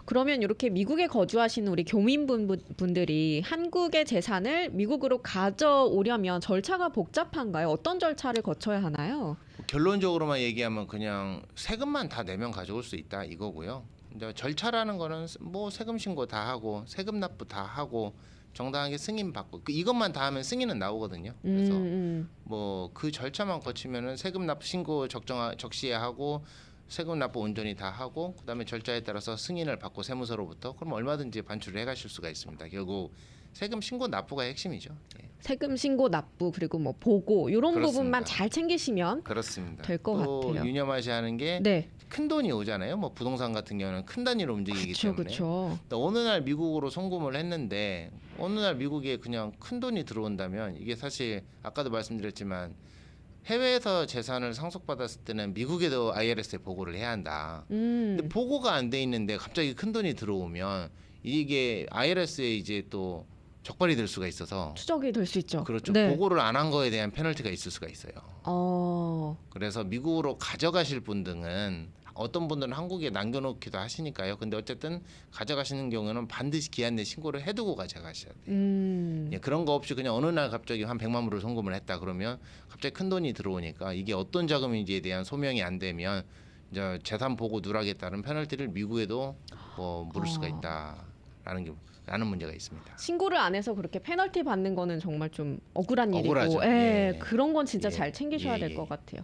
Speaker 1: 그러면 이렇게 미국에 거주하시는 우리 교민분들이 한국의 재산을 미국으로 가져오려면 절차가 복잡한가요? 어떤 절차를 거쳐야 하나요?
Speaker 2: 결론적으로만 얘기하면 그냥 세금만 다 내면 가져올 수 있다 이거고요. 이제 절차라는 거는 뭐 세금 신고 다 하고 세금 납부 다 하고 정당하게 승인 받고 이것만 다 하면 승인은 나오거든요. 그래서 뭐 그 절차만 거치면은 세금 납부 신고 적시에 하고 세금 납부 온전히 다 하고 그다음에 절차에 따라서 승인을 받고 세무서로부터 그럼 얼마든지 반출을 해가실 수가 있습니다. 결국 세금 신고 납부가 핵심이죠. 예.
Speaker 1: 세금 신고 납부 그리고 뭐 보고 이런
Speaker 2: 그렇습니다.
Speaker 1: 부분만 잘 챙기시면
Speaker 2: 그렇습니다.
Speaker 1: 될 것
Speaker 2: 또
Speaker 1: 같아요.
Speaker 2: 유념하셔야 하는 게
Speaker 1: 네,
Speaker 2: 큰 돈이 오잖아요. 뭐 부동산 같은 경우는 큰 단위로 움직이기
Speaker 1: 그렇죠,
Speaker 2: 때문에.
Speaker 1: 그렇죠.
Speaker 2: 또 어느 날 미국으로 송금을 했는데 어느 날 미국에 그냥 큰 돈이 들어온다면 이게 사실 아까도 말씀드렸지만 해외에서 재산을 상속받았을 때는 미국에도 IRS에 보고를 해야 한다. 근데 보고가 안 돼 있는데 갑자기 큰 돈이 들어오면 이게 IRS에 이제 또 적발이 될 수가 있어서
Speaker 1: 추적이 될 수 있죠.
Speaker 2: 그렇죠.
Speaker 1: 네.
Speaker 2: 보고를 안 한 거에 대한 페널티가 있을 수가 있어요. 그래서 미국으로 가져가실 분 등은 어떤 분들은 한국에 남겨놓기도 하시니까요. 근데 어쨌든 가져가시는 경우는 반드시 기한 내 신고를 해두고 가져가셔야 돼요. 예, 그런 거 없이 그냥 어느 날 갑자기 한 100만 불을 송금을 했다 그러면 갑자기 큰 돈이 들어오니까 이게 어떤 자금인지에 대한 소명이 안 되면 이제 재산 보고 누락에 따른 페널티를 미국에도 물을 수가 있다라는 문제가 있습니다.
Speaker 1: 신고를 안 해서 그렇게 페널티 받는 거는 정말 좀 억울한
Speaker 2: 억울하죠.
Speaker 1: 일이고,
Speaker 2: 예.
Speaker 1: 그런 건 진짜
Speaker 2: 예.
Speaker 1: 잘 챙기셔야
Speaker 2: 예,
Speaker 1: 될
Speaker 2: 예.
Speaker 1: 것 같아요.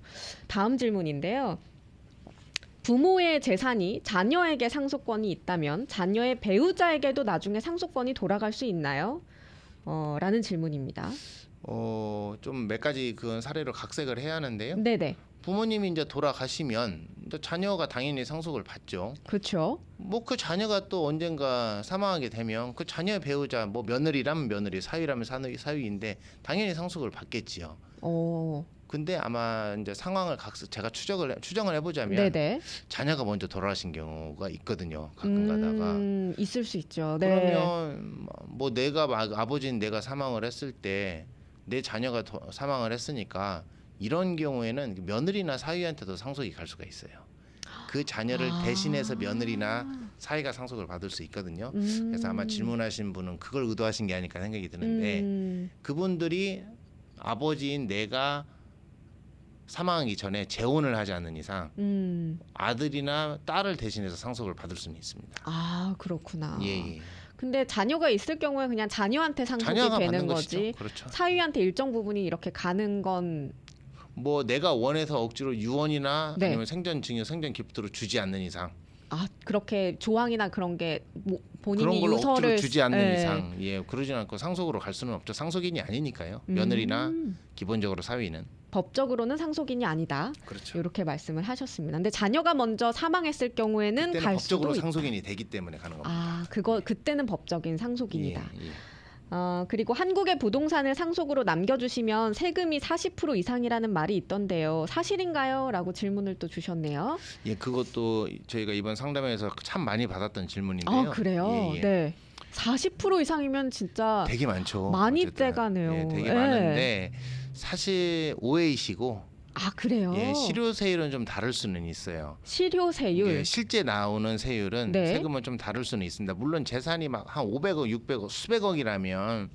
Speaker 1: 다음 질문인데요. 부모의 재산이 자녀에게 상속권이 있다면 자녀의 배우자에게도 나중에 상속권이 돌아갈 수 있나요? 라는 질문입니다.
Speaker 2: 좀 몇 가지 그 사례로 각색을 해야 하는데요.
Speaker 1: 네네.
Speaker 2: 부모님이 이제 돌아가시면 이제 자녀가 당연히 상속을 받죠.
Speaker 1: 그렇죠.
Speaker 2: 뭐 그 자녀가 또 언젠가 사망하게 되면 그 자녀의 배우자 뭐 며느리라면 며느리, 사위라면 사위인데 당연히 상속을 받겠지요. 근데 아마 이제 상황을 제가 추정을 해보자면
Speaker 1: 네네.
Speaker 2: 자녀가 먼저 돌아가신 경우가 있거든요. 가끔 가다가.
Speaker 1: 있을 수 있죠. 네.
Speaker 2: 그러면 뭐 아버지는 내가 사망을 했을 때 내 자녀가 사망을 했으니까 이런 경우에는 며느리나 사위한테도 상속이 갈 수가 있어요. 그 자녀를 대신해서 며느리나 사위가 상속을 받을 수 있거든요. 그래서 아마 질문하신 분은 그걸 의도하신 게 아닐까 생각이 드는데 그분들이 아버지인 내가 사망하기 전에 재혼을 하지 않는 이상 아들이나 딸을 대신해서 상속을 받을 수는 있습니다.
Speaker 1: 아, 그렇구나.
Speaker 2: 예.
Speaker 1: 근데 자녀가 있을 경우에 그냥 자녀한테 상속이
Speaker 2: 자녀가
Speaker 1: 되는
Speaker 2: 받는
Speaker 1: 거지.
Speaker 2: 것이죠. 그렇죠.
Speaker 1: 사위한테 일정 부분이 이렇게 가는 건
Speaker 2: 뭐 내가 원해서 억지로 유언이나
Speaker 1: 네.
Speaker 2: 아니면 생전 증여, 생전 기프트로 주지 않는 이상
Speaker 1: 그렇게 조항이나 그런 게 뭐 본인이
Speaker 2: 그런 걸 억지로
Speaker 1: 유서를
Speaker 2: 주지 않는
Speaker 1: 예.
Speaker 2: 이상 그러진 않고 상속으로 갈 수는 없죠. 상속인이 아니니까요. 며느리나 기본적으로 사위는
Speaker 1: 법적으로는 상속인이 아니다.
Speaker 2: 그렇죠.
Speaker 1: 이렇게 말씀을 하셨습니다. 근데 자녀가 먼저 사망했을 경우에는
Speaker 2: 그때는
Speaker 1: 갈
Speaker 2: 법적으로
Speaker 1: 수도
Speaker 2: 상속인이 되기 때문에 가는 겁니다.
Speaker 1: 그때는 법적인 상속인이다.
Speaker 2: 예.
Speaker 1: 그리고 한국의 부동산을 상속으로 남겨주시면 세금이 40% 이상이라는 말이 있던데요. 사실인가요? 라고 질문을 또 주셨네요.
Speaker 2: 예, 그것도 저희가 이번 상담회에서 참 많이 받았던 질문인데요.
Speaker 1: 그래요?
Speaker 2: 예.
Speaker 1: 네. 40% 이상이면 진짜
Speaker 2: 되게 많죠.
Speaker 1: 많이
Speaker 2: 어쨌든.
Speaker 1: 떼가네요.
Speaker 2: 예, 되게
Speaker 1: 예.
Speaker 2: 많은데 사실 오해이시고
Speaker 1: 그래요?
Speaker 2: 실효세율은 좀 다를 수는 있어요.
Speaker 1: 실효세율.
Speaker 2: 예, 실제 나오는 세율은
Speaker 1: 네.
Speaker 2: 세금은 좀 다를 수는 있습니다. 물론 재산이 막 한 500억, 600억, 수백억이라면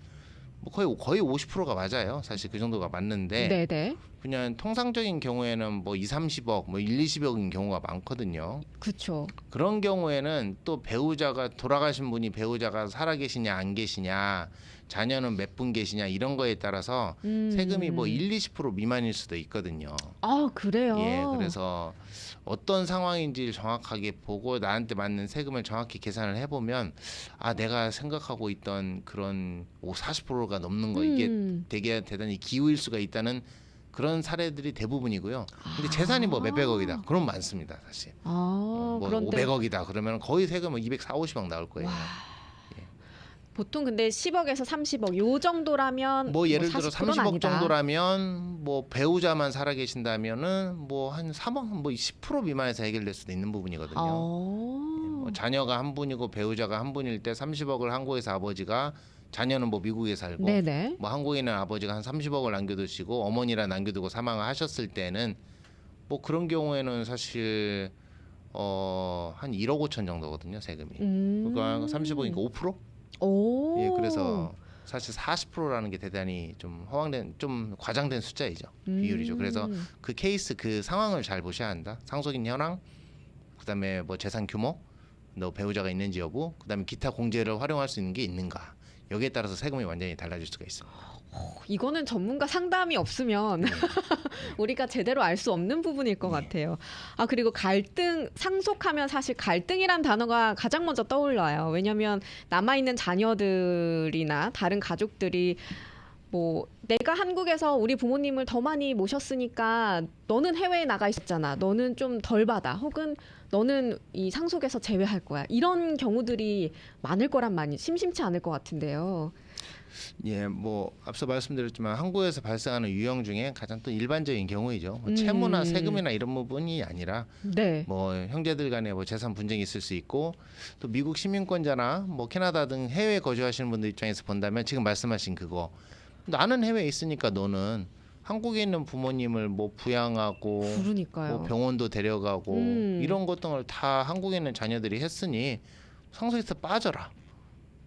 Speaker 2: 뭐 거의 50%가 맞아요. 사실 그 정도가 맞는데
Speaker 1: 네네.
Speaker 2: 그냥 통상적인 경우에는 뭐 2, 30억, 뭐 1, 20억인 경우가 많거든요.
Speaker 1: 그렇죠.
Speaker 2: 그런 경우에는 또 돌아가신 분이 배우자가 살아 계시냐 안 계시냐, 자녀는 몇 분 계시냐 이런 거에 따라서 세금이 뭐 1, 20% 미만일 수도 있거든요.
Speaker 1: 그래요?
Speaker 2: 예, 그래서 어떤 상황인지를 정확하게 보고 나한테 맞는 세금을 정확히 계산을 해보면 내가 생각하고 있던 그런 40%가 넘는 거 이게 되게 대단히 기우일 수가 있다는 그런 사례들이 대부분이고요. 근데 재산이 뭐 몇백억이다. 그럼 많습니다, 사실. 뭐
Speaker 1: 그런데
Speaker 2: 500억이다. 그러면 거의 세금은 240, 50억 나올 거예요.
Speaker 1: 보통 근데 10억에서 30억 요 정도라면
Speaker 2: 뭐 예를 들어
Speaker 1: 40%는
Speaker 2: 30억
Speaker 1: 아니다.
Speaker 2: 정도라면 뭐 배우자만 살아 계신다면은 뭐 한 3억 뭐 10% 미만에서 해결될 수도 있는 부분이거든요. 뭐 자녀가 한 분이고 배우자가 한 분일 때 30억을 한국에서 아버지가, 자녀는 뭐 미국에 살고
Speaker 1: 네네.
Speaker 2: 뭐 한국에는 아버지가 한 30억을 남겨두시고 어머니랑 남겨두고 사망을 하셨을 때는 뭐 그런 경우에는 사실 한 1억 5천 정도거든요, 세금이. 그러니까 30억이니까 5%? 예, 그래서 사실 40%라는 게 대단히 좀 좀 과장된 숫자이죠. 비율이죠. 그래서 그 케이스, 그 상황을 잘 보셔야 한다. 상속인 현황, 그다음에 뭐 재산 규모, 너 배우자가 있는지 여부, 그다음에 기타 공제를 활용할 수 있는 게 있는가. 여기에 따라서 세금이 완전히 달라질 수가 있습니다.
Speaker 1: 이거는 전문가 상담이 없으면 우리가 제대로 알 수 없는 부분일 것 같아요. 아, 그리고 갈등, 상속하면 사실 갈등이란 단어가 가장 먼저 떠올라요. 왜냐하면 남아있는 자녀들이나 다른 가족들이 뭐 내가 한국에서 우리 부모님을 더 많이 모셨으니까 너는 해외에 나가 있었잖아. 너는 좀 덜 받아. 혹은 너는 이 상속에서 제외할 거야. 이런 경우들이 많을 거란 말이 심심치 않을 것 같은데요.
Speaker 2: 예, 뭐 앞서 말씀드렸지만 한국에서 발생하는 유형 중에 가장 또 일반적인 경우이죠. 뭐 채무나 세금이나 이런 부분이 아니라
Speaker 1: 네.
Speaker 2: 뭐 형제들 간에 뭐 재산 분쟁이 있을 수 있고 또 미국 시민권자나 뭐 캐나다 등 해외에 거주하시는 분들 입장에서 본다면 지금 말씀하신 그거 나는 해외에 있으니까 너는 한국에 있는 부모님을 뭐 부양하고
Speaker 1: 그러니까요.
Speaker 2: 뭐 병원도 데려가고 이런 것 등을 다 한국에 있는 자녀들이 했으니 상속에서 빠져라.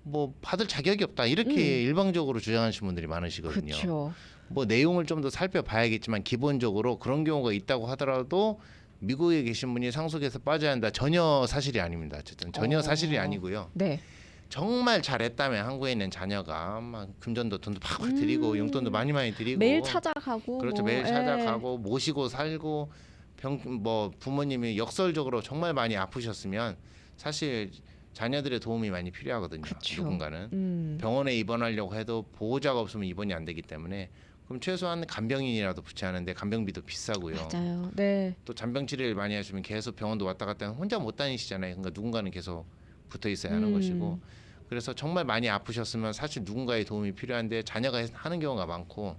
Speaker 2: 뭐 받을 자격이 없다 이렇게 일방적으로 주장하시는 분들이 많으시거든요.
Speaker 1: 그렇죠.
Speaker 2: 뭐 내용을 좀 더 살펴봐야겠지만 기본적으로 그런 경우가 있다고 하더라도 미국에 계신 분이 상속에서 빠져야 한다 전혀 사실이 아닙니다. 어쨌든 전혀 사실이 아니고요.
Speaker 1: 네.
Speaker 2: 정말 잘했다면 한국에 있는 자녀가 막 금전도 돈도 팍팍 드리고 용돈도 많이 드리고
Speaker 1: 매일 찾아가고
Speaker 2: 그렇죠.
Speaker 1: 뭐,
Speaker 2: 매일
Speaker 1: 예.
Speaker 2: 찾아가고 모시고 살고 뭐 부모님이 역설적으로 정말 많이 아프셨으면 사실 자녀들의 도움이 많이 필요하거든요.
Speaker 1: 그쵸.
Speaker 2: 누군가는 병원에 입원하려고 해도 보호자가 없으면 입원이 안 되기 때문에 그럼 최소한 간병인이라도 붙여야 하는데 간병비도 비싸고요.
Speaker 1: 맞아요. 네.
Speaker 2: 또 잔병 치료를 많이 하시면 계속 병원도 왔다 갔다 하면 혼자 못 다니시잖아요. 그러니까 누군가는 계속 붙어 있어야 하는 것이고 그래서 정말 많이 아프셨으면 사실 누군가의 도움이 필요한데 자녀가 하는 경우가 많고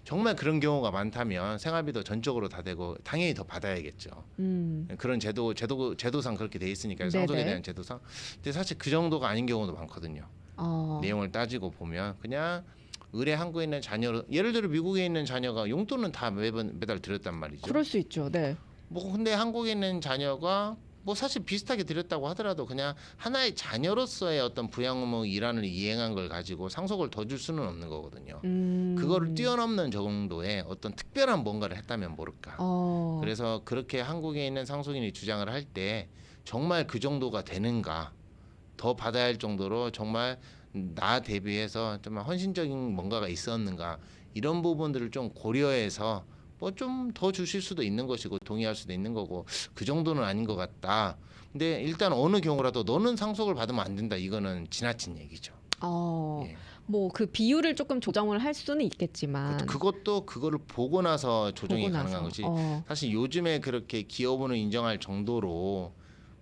Speaker 2: 정말 그런 경우가 많다면 생활비도 전적으로 다 되고 당연히 더 받아야겠죠. 그런 제도상 그렇게 돼 있으니까요. 상속에
Speaker 1: 네네.
Speaker 2: 대한 제도상. 근데 사실 그 정도가 아닌 경우도 많거든요.
Speaker 1: 어.
Speaker 2: 내용을 따지고 보면 그냥 의뢰 한국에 있는 자녀 예를 들어 미국에 있는 자녀가 용돈은 다 매달 드렸단 말이죠.
Speaker 1: 그럴 수 있죠. 네.
Speaker 2: 뭐 근데 한국에 있는 자녀가 뭐 사실 비슷하게 드렸다고 하더라도 그냥 하나의 자녀로서의 어떤 부양 의무 일환을 이행한 걸 가지고 상속을 더 줄 수는 없는 거거든요. 그거를 뛰어넘는 정도의 어떤 특별한 뭔가를 했다면 모를까. 그래서 그렇게 한국에 있는 상속인이 주장을 할 때 정말 그 정도가 되는가 더 받아야 할 정도로 정말 나 대비해서 좀 헌신적인 뭔가가 있었는가 이런 부분들을 좀 고려해서 뭐 좀 더 주실 수도 있는 것이고 동의할 수도 있는 거고 그 정도는 아닌 것 같다. 근데 일단 어느 경우라도 너는 상속을 받으면 안 된다. 이거는 지나친 얘기죠. 예.
Speaker 1: 뭐 그 비율을 조금 조정을 할 수는 있겠지만
Speaker 2: 그것도 그거를 보고 나서 조정이
Speaker 1: 보고
Speaker 2: 가능한
Speaker 1: 나서.
Speaker 2: 거지. 사실 요즘에 그렇게 기여분을 인정할 정도로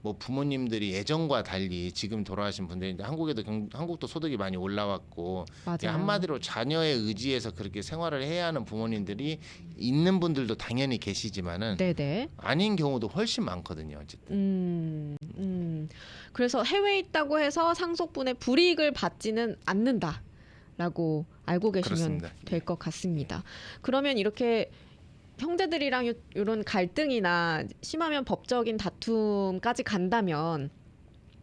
Speaker 2: 뭐 부모님들이 예전과 달리 지금 돌아가신 분들이 한국도 소득이 많이 올라왔고
Speaker 1: 맞아요.
Speaker 2: 한마디로 자녀의 의지에서 그렇게 생활을 해야 하는 부모님들이 있는 분들도 당연히 계시지만은
Speaker 1: 네네.
Speaker 2: 아닌 경우도 훨씬 많거든요. 어쨌든.
Speaker 1: 그래서 해외에 있다고 해서 상속분의 불이익을 받지는 않는다라고 알고 계시면
Speaker 2: 그렇습니다.
Speaker 1: 될 것 같습니다. 그러면 이렇게 형제들이랑 이런 갈등이나 심하면 법적인 다툼까지 간다면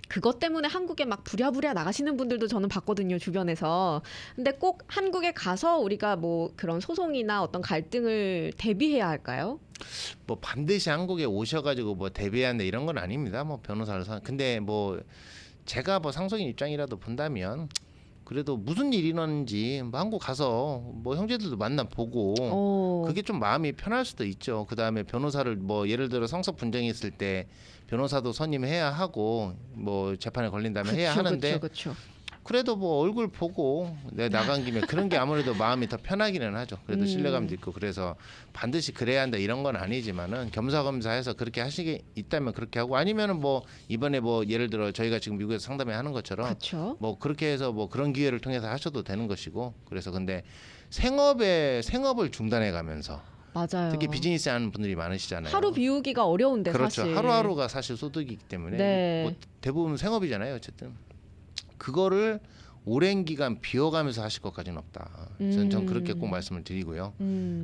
Speaker 1: 그것 때문에 한국에 막 부랴부랴 나가시는 분들도 저는 봤거든요, 주변에서. 근데 꼭 한국에 가서 우리가 뭐 그런 소송이나 어떤 갈등을 대비해야 할까요?
Speaker 2: 뭐 반드시 한국에 오셔가지고 뭐 대비한다 이런 건 아닙니다. 뭐 변호사를 근데 뭐 제가 뭐 상속인 입장이라도 본다면 그래도 무슨 일이 있는지 뭐 한국 가서 뭐 형제들도 만나 보고 그게 좀 마음이 편할 수도 있죠. 그 다음에 변호사를 뭐 예를 들어 상속 분쟁이 있을 때 변호사도 선임해야 하고 뭐 재판에 걸린다면 해야 하는데
Speaker 1: 그쵸.
Speaker 2: 그래도 뭐 얼굴 보고 내가 나간 김에 그런 게 아무래도 마음이 더 편하기는 하죠. 그래도 신뢰감도 있고 그래서 반드시 그래야 한다 이런 건 아니지만은 겸사겸사해서 그렇게 하시게 있다면 그렇게 하고 아니면은 뭐 이번에 뭐 예를 들어 저희가 지금 미국에서 상담회 하는 것처럼
Speaker 1: 그쵸.
Speaker 2: 뭐 그렇게 해서 뭐 그런 기회를 통해서 하셔도 되는 것이고 그래서 근데 생업을 중단해 가면서
Speaker 1: 맞아요.
Speaker 2: 특히 비즈니스 하는 분들이 많으시잖아요.
Speaker 1: 하루 비우기가 어려운데
Speaker 2: 그렇죠.
Speaker 1: 사실.
Speaker 2: 하루하루가 사실 소득이기 때문에
Speaker 1: 네.
Speaker 2: 뭐 대부분 생업이잖아요. 어쨌든 그거를 오랜 기간 비워가면서 하실 것까지는 없다. 전 그렇게 꼭 말씀을 드리고요.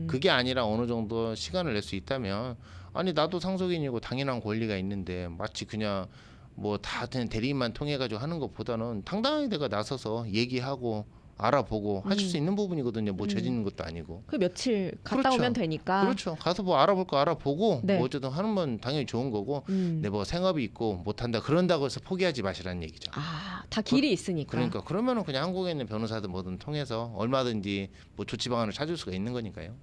Speaker 2: 그게 아니라 어느 정도 시간을 낼 수 있다면 아니 나도 상속인이고 당연한 권리가 있는데 마치 그냥 뭐 다 대리인만 통해 가지고 하는 것보다는 당당하게 내가 나서서 얘기하고 알아보고 하실 수 있는 부분이거든요. 뭐 죄
Speaker 1: 음.
Speaker 2: 짓는 것도 아니고.
Speaker 1: 그 며칠 갔다
Speaker 2: 그렇죠.
Speaker 1: 오면 되니까.
Speaker 2: 그렇죠. 가서 뭐 알아볼 거 알아보고
Speaker 1: 네.
Speaker 2: 뭐 어쨌든 하는 건 당연히 좋은 거고. 근데 뭐 생업이 있고 못한다 그런다고 해서 포기하지 마시라는 얘기죠.
Speaker 1: 다 길이 있으니까.
Speaker 2: 그러니까 그러면은 그냥 한국에 있는 변호사든 뭐든 통해서 얼마든지 뭐 조치 방안을 찾을 수가 있는 거니까요.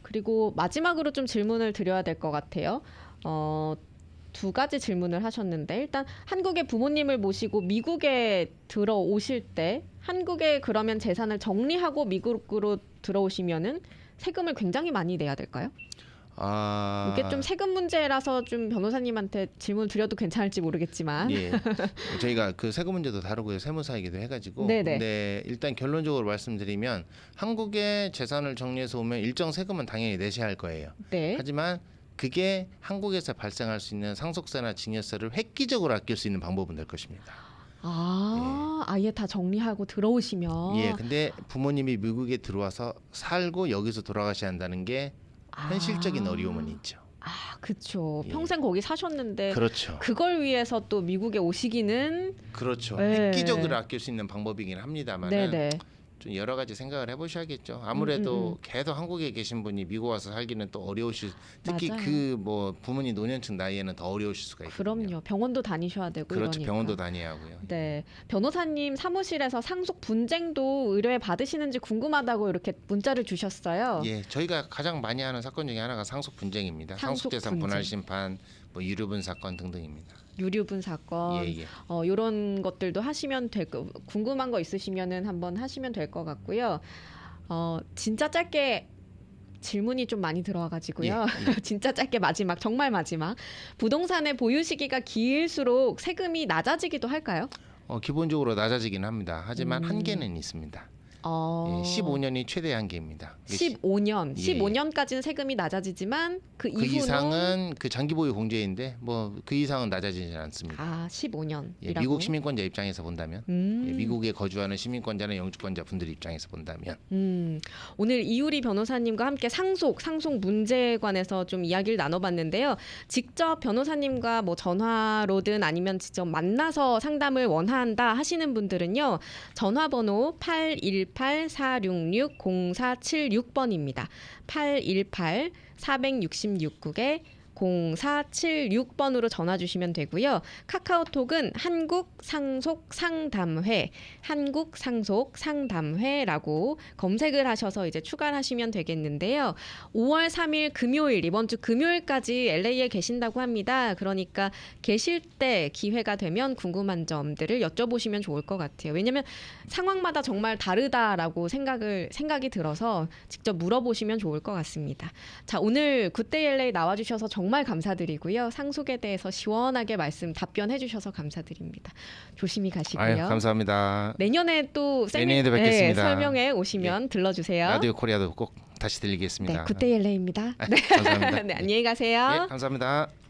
Speaker 1: 그리고 마지막으로 좀 질문을 드려야 될 것 같아요. 두 가지 질문을 하셨는데 일단 한국에 부모님을 모시고 미국에 들어오실 때 한국에 그러면 재산을 정리하고 미국으로 들어오시면은 세금을 굉장히 많이 내야 될까요? 이게 좀 세금 문제라서 좀 변호사님한테 질문 드려도 괜찮을지 모르겠지만.
Speaker 2: 예. 저희가 그 세금 문제도 다루고요. 세무사이기도 해가지고.
Speaker 1: 네네.
Speaker 2: 근데 일단 결론적으로 말씀드리면 한국에 재산을 정리해서 오면 일정 세금은 당연히 내셔야 할 거예요.
Speaker 1: 네.
Speaker 2: 하지만 그게 한국에서 발생할 수 있는 상속세나 증여세를 획기적으로 아낄 수 있는 방법은 될 것입니다.
Speaker 1: 아예 다 정리하고 들어오시면.
Speaker 2: 예. 근데 부모님이 미국에 들어와서 살고 여기서 돌아가셔야 한다는 게 현실적인 어려움은 있죠.
Speaker 1: 그렇죠.
Speaker 2: 예.
Speaker 1: 평생 거기 사셨는데
Speaker 2: 그렇죠.
Speaker 1: 그걸 위해서 또 미국에 오시기는.
Speaker 2: 그렇죠.
Speaker 1: 네.
Speaker 2: 획기적으로 아낄 수 있는 방법이긴 합니다만은
Speaker 1: 네네.
Speaker 2: 좀 여러 가지 생각을 해보셔야겠죠. 아무래도 계속 한국에 계신 분이 미국 와서 살기는 또 어려우실, 특히
Speaker 1: 맞아요.
Speaker 2: 그 뭐 부모님 노년층 나이에는 더 어려우실 수가 있거든요.
Speaker 1: 그럼요. 병원도 다니셔야 되고
Speaker 2: 그렇죠.
Speaker 1: 이러니까.
Speaker 2: 병원도 다녀야 하고요.
Speaker 1: 네. 변호사님 사무실에서 상속 분쟁도 의뢰 받으시는지 궁금하다고 이렇게 문자를 주셨어요.
Speaker 2: 예, 저희가 가장 많이 하는 사건 중에 하나가 상속 분쟁입니다.
Speaker 1: 상속
Speaker 2: 상속재산
Speaker 1: 분쟁.
Speaker 2: 분할 심판, 뭐 유류분 사건 등등입니다.
Speaker 1: 유류분 사건.
Speaker 2: 예, 예.
Speaker 1: 이런 것들도 하시면 궁금한 거 있으시면은 한번 하시면 될 것 같고요. 진짜 짧게 질문이 좀 많이 들어와가지고요. 진짜 짧게 정말 마지막. 부동산의 보유 시기가 길수록 세금이 낮아지기도 할까요?
Speaker 2: 기본적으로 낮아지긴 합니다. 하지만 한계는 있습니다. 예, 15년이 최대 한계입니다.
Speaker 1: 15년.
Speaker 2: 예.
Speaker 1: 15년까지는 세금이 낮아지지만 그
Speaker 2: 그
Speaker 1: 이후는
Speaker 2: 이상은 그 장기 보유 공제인데 뭐 그 이상은 낮아지지 않습니다.
Speaker 1: 15년이라고.
Speaker 2: 예, 미국 시민권자 입장에서 본다면, 예, 미국에 거주하는 시민권자나 영주권자 분들 입장에서 본다면,
Speaker 1: 오늘 이유리 변호사님과 함께 상속 문제에 관해서 좀 이야기를 나눠봤는데요. 직접 변호사님과 뭐 전화로든 아니면 직접 만나서 상담을 원한다 하시는 분들은요. 전화번호 818-466-0476번입니다. 818-466국에 0476번으로 전화 주시면 되고요. 카카오톡은 한국상속상담회라고 검색을 하셔서 이제 추가를 하시면 되겠는데요. 5월 3일 금요일, 이번 주 금요일까지 LA에 계신다고 합니다. 그러니까 계실 때 기회가 되면 궁금한 점들을 여쭤보시면 좋을 것 같아요. 왜냐하면 상황마다 정말 다르다라고 생각이 들어서 직접 물어보시면 좋을 것 같습니다. 자, 오늘 굿데이 LA 나와주셔서 정말 감사드리고요. 상속에 대해서 시원하게 답변해 주셔서 감사드립니다. 조심히 가시고요.
Speaker 2: 아유, 감사합니다.
Speaker 1: 내년에 또
Speaker 2: 내년에도 뵙겠습니다.
Speaker 1: 설명회 오시면 들러주세요.
Speaker 2: 라디오 코리아도 꼭 다시 들리겠습니다.
Speaker 1: 네, 굿데이 LA입니다.
Speaker 2: 감사합니다.
Speaker 1: 네, 안녕히 가세요.
Speaker 2: 예, 감사합니다.